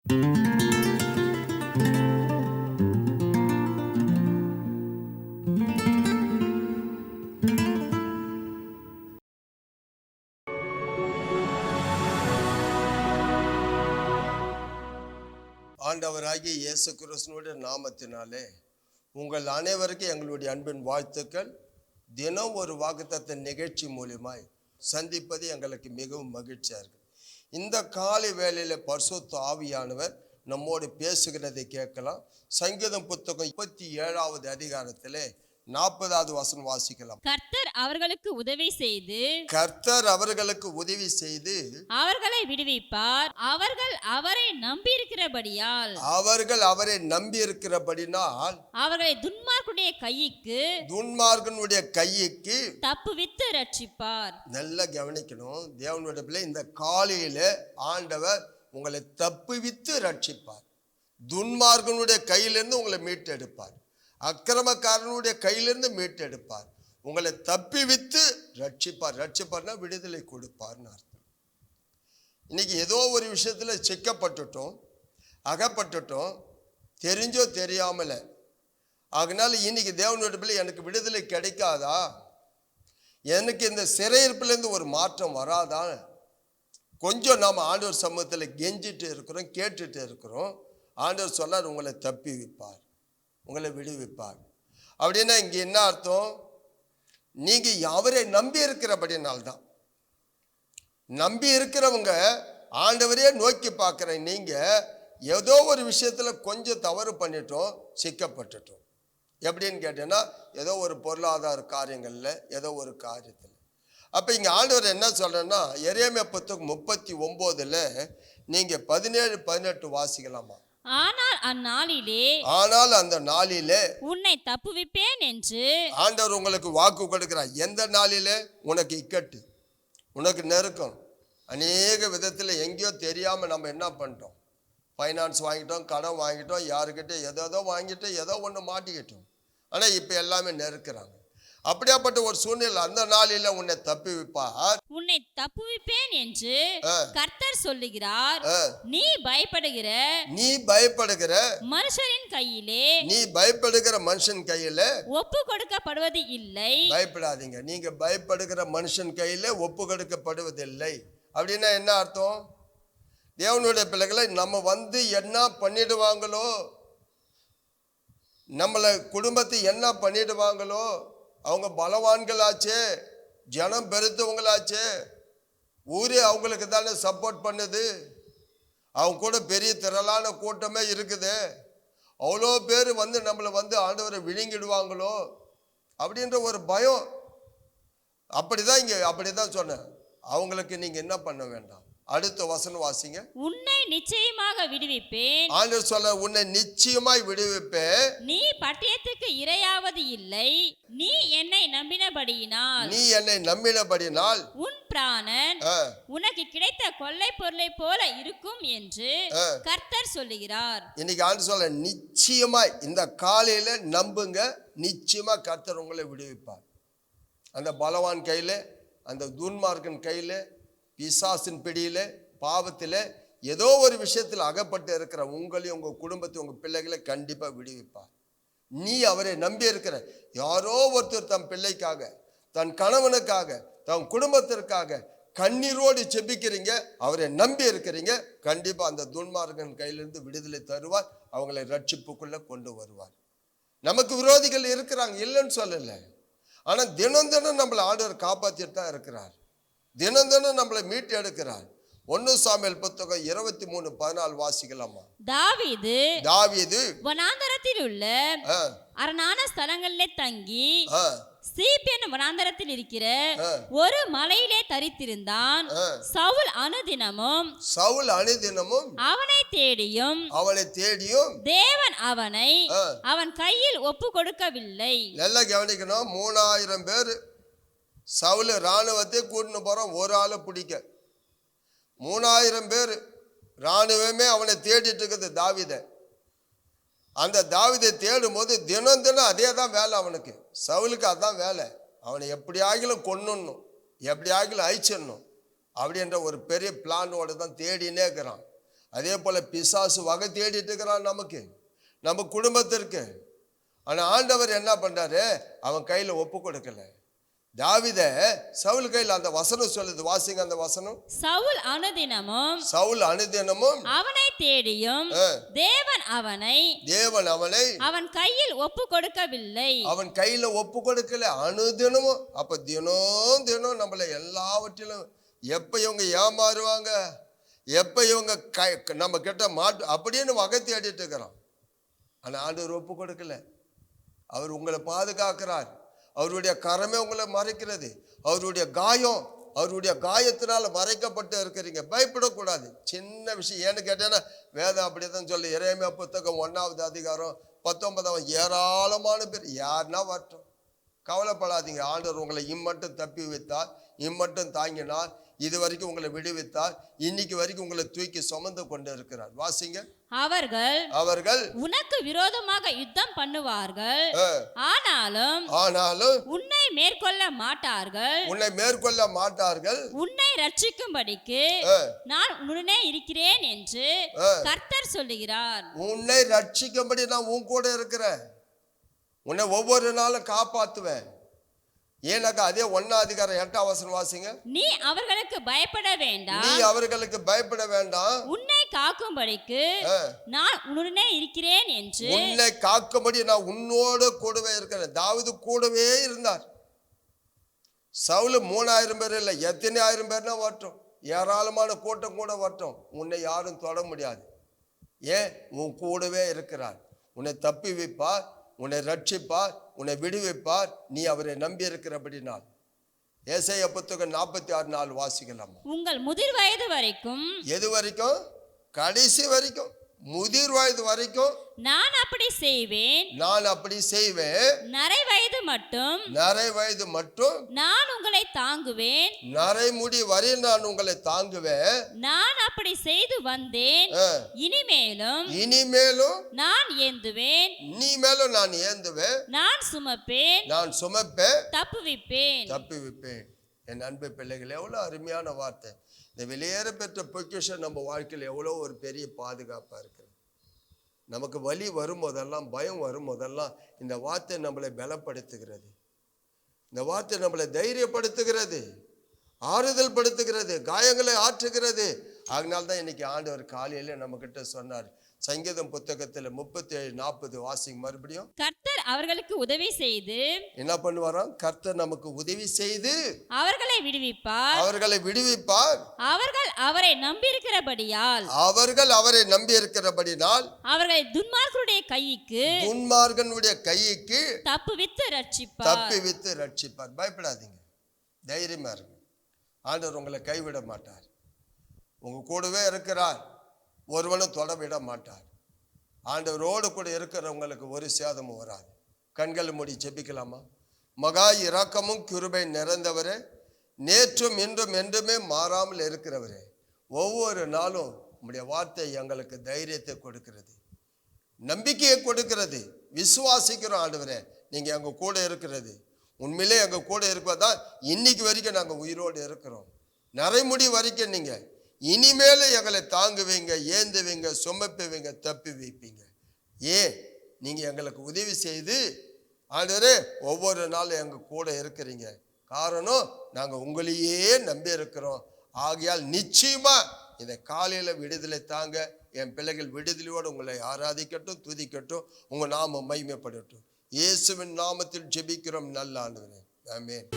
ஆண்டவராகிய இயேசு கிறிஸ்துவினுடைய நாமத்தினாலே உங்கள் அனைவருக்கும் எங்களுடைய அன்பின் வாழ்த்துக்கள். தினம் ஒரு வாக்குத்தத்த நிகழ்ச்சி மூலமாய் சந்திப்பது எங்களுக்கு மிகவும் மகிழ்ச்சியாக இருக்கு. இந்த காலை வேளையில் பரிசுத்த ஆவியானவர் நம்மோடு பேசுகிறதை கேட்கலாம். சங்கீதம் புத்தகம் 37வது அதிகாரத்திலே 40வது வசனம் வாசிக்கலாம். கர்த்தர் அவர்களுக்கு உதவி செய்து அவர்களை விடுவிப்பார். அவர்கள் அவரை நம்பியிருக்கிறபடியால் அவர்களை துன்மார்க்கனுடைய கைக்கு தப்புவித்து ரட்சிப்பார். நல்லா கவனிக்கணும் தேவனுடைய பிள்ளை. இந்த காலையில ஆண்டவர் உங்களை தப்புவித்து ரட்சிப்பார். துன்மார்க்கனுடைய கையிலிருந்து உங்களை மீட்டெடுப்பார். அக்கிரமக்காரனுடைய கையிலிருந்து மீட்டெடுப்பார். உங்களை தப்பி வித்து ரட்சிப்பார். ரட்சிப்பார்னா விடுதலை கொடுப்பார்னு அர்த்தம். இன்னைக்கு ஏதோ ஒரு விஷயத்துல சிக்கப்பட்டுட்டோம், அகப்பட்டுட்டோம், தெரிஞ்சோ தெரியாமல. அதனால இன்னைக்கு தேவனுடைய பிள்ளை எனக்கு விடுதலை கிடைக்காதா, எனக்கு இந்த சிறையிருப்பிலேருந்து ஒரு மாற்றம் வராதா, கொஞ்சம் நாம் ஆண்டவர் சமூகத்தில் கெஞ்சிட்டு இருக்கிறோம், கேட்டுட்டு இருக்கிறோம். ஆண்டவர் சொன்னார் உங்களை தப்பி வைப்பார், உங்களை விடுவிப்பார். அப்படின்னா இங்கே என்ன அர்த்தம்? நீங்க அவரை நம்பி இருக்கிறபடினால்தான். நம்பி இருக்கிறவங்க ஆண்டவரே நோக்கி பார்க்குற நீங்க ஏதோ ஒரு விஷயத்துல கொஞ்சம் தவறு பண்ணிட்டோம், சிக்கப்பட்டுட்டோம். எப்படின்னு கேட்டீங்கன்னா ஏதோ ஒரு பொருளாதார காரியங்கள்ல, ஏதோ ஒரு காரியத்தில். அப்ப இங்க ஆண்டவர் என்ன சொல்றேன்னா, எரேமியா புத்தகம் 39ல் நீங்க 17-18 வாசிக்கலாமா? ஆனால் அந்த நாளிலே உன்னை தப்புவிப்பேன் என்று ஆண்டவர் உங்களுக்கு வாக்கு கொடுக்கிறார். எந்த நாளிலே? உனக்கு இக்கட்டு, உனக்கு நெருக்கம், அநேக விதத்தில் எங்கேயோ தெரியாம நம்ம என்ன பண்ணிட்டோம், ஃபைனான்ஸ் வாங்கிட்டோம், கடன் வாங்கிட்டோம், யாருக்கிட்ட ஏதோ வாங்கிட்டு ஏதோ ஒன்று மாட்டிக்கிட்டோம். ஆனால் இப்போ எல்லாமே நெருக்கிறாங்க. அப்படியாப்பட்ட ஒரு சூழ்நிலை அந்த நாளில உன்னை தப்புவிப்பார், உன்னை தப்புவிப்பேன் என்று கர்த்தர் சொல்லுகிறார். நீ பயப்படுகிற மனுஷன் கையிலே ஒப்பு கொடுக்கப்படுவது இல்லை. பயப்படாதீங்க. நீங்க பயப்படுகிற மனுஷன் கையில ஒப்பு கொடுக்கப்படுவதில்லை. அப்படின்னா என்ன அர்த்தம்? தேவனுடைய பிள்ளைகளை நம்ம என்ன பண்ணிடுவாங்களோ, நம்மளை குடும்பத்தை என்ன பண்ணிடுவாங்களோ, அவங்க பலவான்களாச்சே, ஜனம் பெருத்தவங்களாச்சே, ஊரே அவங்களுக்கு தானே சப்போர்ட் பண்ணுது, அவங்க கூட பெரிய திரளான கூட்டமே இருக்குது, அவ்வளோ பேர் நம்மளை ஆண்டவரை விழுங்கிடுவாங்களோ அப்படின்ற ஒரு பயம். அப்படிதான் சொன்னேன். அவங்களுக்கு நீங்க என்ன பண்ண வேண்டாம். அடுத்த வசனம் வாசிங்க. உன்னை நிச்சயமாக விடுவிப்பேன். ஆண்டவர் சொல்ல, உன்னை நிச்சயமாய் விடுவிப்பேன். நீ பட்டயத்துக்கு இரையாவது இல்லை. நீ என்னை நம்பினபடியினால் உன் பிராணன் உனக்கு கிடைத்த கொள்ளை பொருளை போல இருக்கும் என்று கர்த்தர் சொல்லுகிறார். இன்னைக்கு ஆண்டவர் சொல்ல, நிச்சயமாய் இந்த காலையில நம்புங்க, நிச்சயமா கர்த்தர் உங்களை விடுவிப்பார். அந்த பலவான் கையில, அந்த துன்மார்க்கன் கையில, பிசாசின் பிடியில, பாவத்தில் ஏதோ ஒரு விஷயத்தில் அகப்பட்டு இருக்கிற உங்களையும் உங்க குடும்பத்தை, உங்க பிள்ளைகளை கண்டிப்பா விடுவிப்பார். நீ அவரை நம்பி இருக்கிற யாரோ ஒருத்தர் தன் பிள்ளைக்காக, தன் கணவனுக்காக, தன் குடும்பத்திற்காக கண்ணீரோடு செபிக்கிறீங்க, அவரை நம்பி இருக்கிறீங்க, கண்டிப்பா அந்த துன்மார்க்கன் கையிலிருந்து விடுதலை தருவார், அவங்களை ரட்சிப்புக்குள்ள கொண்டு வருவார். நமக்கு விரோதிகள் இருக்கிறாங்க, இல்லைன்னு சொல்லல. ஆனா தினம் தினம் நம்மளை ஆண்டவர் காப்பாற்றிட்டு தான் இருக்கிறார். தினம் தினம் நம்மளை மீட்டு எடுக்கிறார். 1 சாமுவேல் புத்தகம் 23:14 வாசிக்கலாமா? தாவீது வனாந்தரத்தில் உள்ள அரணான ஸ்தலங்களிலே தங்கி சீப் என்னும் வனாந்தரத்தில் இருக்கிற ஒரு மலையிலே தரித்திருந்தான். சவுல் அனுதினமும் அவனை தேடியும் தேவன் அவனை அவன் கையில் ஒப்பு கொடுக்கவில்லை. நல்லா கவனிக்கணும். 3000 பேர் சவுல் இராணுவத்தை கூட்டின்னு போறான், ஒரு ஆளை பிடிக்க. 3000 பேர் இராணுவமே அவனை தேடிட்டு இருக்குது தாவீதை. அந்த தாவீதை தேடும் போது தினம் தினம் அதே தான் வேலை அவனுக்கு. சவுலுக்கு அதான் வேலை. அவனை எப்படி ஆகிலும் கொன்னுடணும், எப்படி ஆகிலும் அழிச்சிடணும் அப்படின்ற ஒரு பெரிய பிளானோடு தான் தேடினே இருக்கிறான். அதே போல பிசாசு வகை தேடிட்டு இருக்கிறான் நமக்கு, நம்ம குடும்பத்திற்கு. ஆனா ஆண்டவர் என்ன பண்றாரு, அவன் கையில ஒப்பு கொடுக்கல. தாவீத சவுல் கையில் அந்த வசனம் சொல்லுது, வாசிங்க அந்த வசனம். சவுல் அனுதினமும் அவனை தேடியும் தேவன் அவனை அவன் கையில் ஒப்பு கொடுக்கவில்லை. அவன் கையில ஒப்பு கொடுக்கல, அனுதினமும். அப்ப தினம் நம்மள எல்லாவற்றிலும் எப்ப இவங்க ஏமாறுவாங்க, எப்ப இவங்க நம்ம கிட்ட மாட்டு அப்படின்னு வகை தேடிட்டு இருக்கிறோம். ஆனா ஆண்டவர் ஒப்பு கொடுக்கல. அவர் உங்களை பாதுகாக்கிறார். அவருடைய கரமே உங்களை மறைக்கிறது. அவருடைய காயத்தினால மறைக்கப்பட்டு இருக்கிறீங்க. பயப்படக்கூடாது. சின்ன விஷயம் ஏன்னு கேட்டேன்னா, வேதம் அப்படிதான் சொல்லு. எரேமியா புத்தகம் 1ஆவது அதிகாரம் 19 ஏராளமான பேர் யாருன்னா வரட்டும், கவலைப்படாதீங்க. ஆண்டவர் உங்களை இம்மட்டும் தப்பி வைத்தார், இம்மட்டும் தாங்கினார், இது வரைக்கும் உங்களை விடுவித்தார், இன்னைக்கு வரைக்கும் உங்களை தூக்கி சுமந்து கொண்டு இருக்கிறார். வாசிங்க. அவர்கள் உனக்கு விரோதமாக யுத்தம் பண்ணுவார்கள், ஆனாலும் உன்னை மேற்கொள்ள மாட்டார்கள். உன்னை ரட்சிக்கும்படிக்கு நான் உடனே இருக்கிறேன் என்று கர்த்தர் சொல்லுகிறார். உன்னை ரட்சிக்கும்படி நான் உன் கூட இருக்கிறேன். உன்னை ஒவ்வொரு நாளும் காப்பாத்துவேன். ஏனாக்கா அதே 1ஆம் அதிகாரம் 8ஆம் வசனம் வாசிங்க. நீ அவர்களுக்கு பயப்பட வேண்டாம், உன்னை காக்கும்படிக்கு நான் உன்னுடனே இருக்கிறேன் என்று. உன்னை காக்கும்படி நான் உன்னோடு கூடவே இருக்கிறேன். தாவீது கூடவே இருந்தார். சவுல் 3000 பேர் இல்லை, எத்தனை ஆயிரம் பேர்னா வரட்டும், ஏராளமான கூட்டம் கூட வரட்டும், உன்னை யாரும் தொட முடியாது. ஏன்? உன் கூடவே இருக்கிறார். உன்னை தப்பி வைப்பார், உன்னை ரட்சிப்பார், உன்னை விடுவிப்பார், நீ அவரை நம்பி இருக்கிறபடினால். ஏசாயா புத்தகம் 46:4 வாசிக்கலாம். உங்கள் முதிர் வயது வரைக்கும், எது வரைக்கும்? கடைசி வரைக்கும், முதிர் வயது வரைக்கும் நான் அப்படி செய்வேன். நரை வயது மட்டும் நான் உங்களை தாங்குவேன். நரைமுடி வரை நான் உங்களை தாங்குவேன். நான் அப்படி செய்து வந்தேன். இனிமேலும் நான் ஏந்துவேன். இனிமேலும் நான் ஏந்துவேன். நான் சுமப்பேன். தப்புவிப்பேன். என் அன்பு பிள்ளைகள், எவ்வளவு அருமையான வார்த்தை. இந்த வெளியேற பெற்ற பொக்கிஷன் நம்ம வாழ்க்கையில் எவ்வளோ ஒரு பெரிய பாதுகாப்பாக இருக்குது. நமக்கு வலி வரும்போதெல்லாம், பயம் வரும்போதெல்லாம் இந்த வார்த்தை நம்மளை பலப்படுத்துகிறது. இந்த வார்த்தை நம்மளை தைரியப்படுத்துகிறது, ஆறுதல் படுத்துகிறது, காயங்களை ஆற்றுகிறது. அதனால்தான் இன்னைக்கு ஆண்டவர் காலையில நம்ம கிட்ட சொன்னார். சங்கீதம் புத்தகத்தில் 37:40 வாசிங்க மறுபடியும். கர்த்தர் அவர்களுக்கு உதவி செய்து என்ன பண்ணுவாராம்? கர்த்தர் நமக்கு உதவி செய்து அவர்களை விடுவிப்பார். அவர்கள் அவரை நம்பியிருக்கிறபடியால் அவர்களை துன்மார்க்கனுடைய கைக்கு தப்புவித்து ரட்சிப்பார். பயப்படாதீங்க, தைரியமா இருங்க. ஆண்டவர் உங்களை கைவிட மாட்டார், உங்க கூடவே இருக்கிறார், ஒருவனும் தொடவிட மாட்டார். ஆண்டவரோடு கூட இருக்கிறவங்களுக்கு ஒரு சேதமும் வராது. கண்களை மூடி ஜெபிக்கலாமா? மகா இரக்கமும் கிருபை நிறைந்தவரே, நேற்றும் இன்றும் என்றுமே மாறாமல் இருக்கிறவரே, ஒவ்வொரு நாளும் உம்முடைய வார்த்தை எங்களுக்கு தைரியத்தை கொடுக்கிறது, நம்பிக்கையை கொடுக்கிறது. விசுவாசிக்கிறோம் ஆண்டவரே, நீங்க எங்க கூட இருக்கிறது. உண்மையிலே எங்க கூட இருப்பதான் இன்னைக்கு வரைக்கும் நாங்கள் உயிரோடு இருக்கிறோம். நரைமுடி வரைக்கும் நீங்க இனிமேலும் எங்களை தாங்குவீங்க, ஏந்துவீங்க, சுமப்புவீங்க, தப்பி வைப்பீங்க. ஏன்? நீங்க எங்களுக்கு உதவி செய்து ஆண்டவரே ஒவ்வொரு நாளும் எங்க கூட இருக்கிறீங்க. காரணம், நாங்க உங்களையே நம்பி இருக்கிறோம். ஆகையால் நிச்சயமா இந்த காலையில விடுதலை தாங்க. என் பிள்ளைகள் விடுதலையோடு உங்களை ஆராதிக்கட்டும், துதிக்கட்டும், உங்க நாமம் மகிமைப்படட்டும். இயேசுவின் நாமத்தில் ஜெபிக்கிறோம் நல்ல ஆண்டவரே, ஆமென்.